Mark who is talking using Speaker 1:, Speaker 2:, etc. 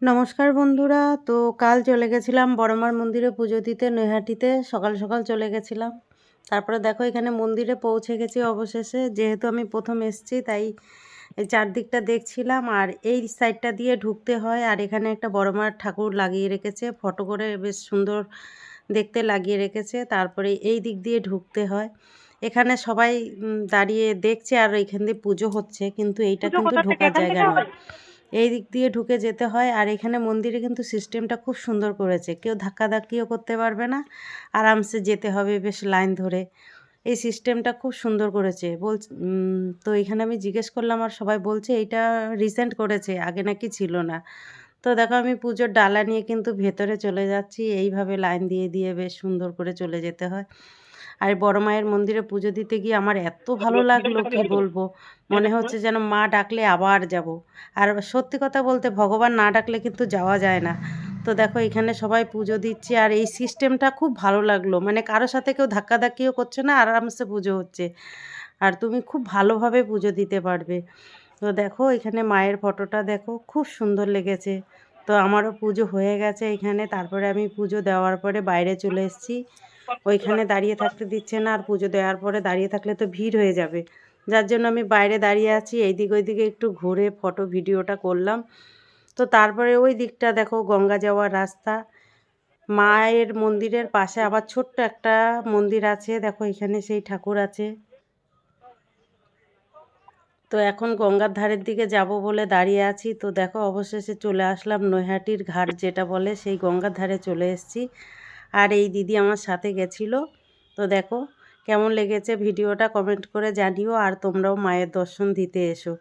Speaker 1: নমস্কার বন্ধুরা। তো কাল চলে গেছিলাম বড়মার মন্দিরে পুজো দিতে নৈহাটিতে। সকাল সকাল চলে গেছিলাম। তারপরে দেখো এখানে মন্দিরে পৌঁছে গেছি অবশেষে। যেহেতু আমি প্রথম এসেছি তাই এই চারদিকটা দেখছিলাম। আর এই সাইডটা দিয়ে ঢুকতে হয়। আর এখানে একটা বড়মার ঠাকুর লাগিয়ে রেখেছে, ফটো করে বেশ সুন্দর দেখতে লাগিয়ে রেখেছে। তারপরে এই দিক দিয়ে ঢুকতে হয়। এখানে সবাই দাঁড়িয়ে দেখছে আর এখান দিয়ে পুজো হচ্ছে, কিন্তু এইটা
Speaker 2: পুজো
Speaker 1: কিন্তু
Speaker 2: কোথা থেকে
Speaker 1: ঢোকার
Speaker 2: এখান
Speaker 1: জায়গা
Speaker 2: থেকে
Speaker 1: নয়।
Speaker 2: হবে?
Speaker 1: এই দিক দিয়ে ঢুকে যেতে হয়। আর এখানে মন্দিরে কিন্তু সিস্টেমটা খুব সুন্দর করেছে, কেউ ধাক্কাধাক্কিও করতে পারবে না, আরামসে যেতে হবে বেশ লাইন ধরে। এই সিস্টেমটা খুব সুন্দর করেছে তো এখানে আমি জিজ্ঞেস করলাম আর সবাই বলছে এইটা রিসেন্ট করেছে, আগে নাকি ছিল না। তো দেখো আমি পুজোর ডালা নিয়ে কিন্তু ভেতরে চলে যাচ্ছি। এইভাবে লাইন দিয়ে দিয়ে বেশ সুন্দর করে চলে যেতে হয়। আর বড় মায়ের মন্দিরে পুজো দিতে গিয়ে আমার এত ভালো লাগলো কি বলবো। মনে হচ্ছে যেন মা ডাকলে আবার যাব। আর সত্যি কথা বলতে ভগবান না ডাকলে কিন্তু যাওয়া যায় না। তো দেখো এখানে সবাই পুজো দিচ্ছে আর এই সিস্টেমটা খুব ভালো লাগলো। মানে কারো সাথে কেউ ধাক্কাধাক্কিও করছে না, আরামসে পুজো হচ্ছে। আর তুমি খুব ভালোভাবে পুজো দিতে পারবে। তো দেখো এখানে মায়ের ফটোটা দেখো, খুব সুন্দর লেগেছে। তো আমারও পুজো হয়ে গেছে এখানে। তারপরে আমি পুজো দেওয়ার পরে বাইরে চলে এসেছি। ওইখানে দাঁড়িয়ে থাকতে দিচ্ছে না, আর পুজো দেওয়ার পরে দাঁড়িয়ে থাকলে তো ভিড় হয়ে যাবে। যার জন্য আমি বাইরে দাঁড়িয়ে আছি, এইদিক ওইদিকে একটু ঘুরে ফটো ভিডিওটা করলাম। তো তারপরে ওই দিকটা দেখো গঙ্গা যাওয়ার রাস্তা। মায়ের মন্দিরের পাশে আবার ছোট্ট একটা মন্দির আছে, দেখো এখানে সেই ঠাকুর আছে। তো এখন গঙ্গার ধারের দিকে যাব বলে দাঁড়িয়ে আছি। তো দেখো অবশেষে চলে আসলাম নৈহাটির ঘাট যেটা বলে, সেই গঙ্গার ধারে চলে এসেছি। আর এই দিদি আমার সাথে গেছিলো। তো দেখো কেমন লেগেছে ভিডিওটা কমেন্ট করে জানিও। আর তোমরাও মায়ের দর্শন দিতে এসো।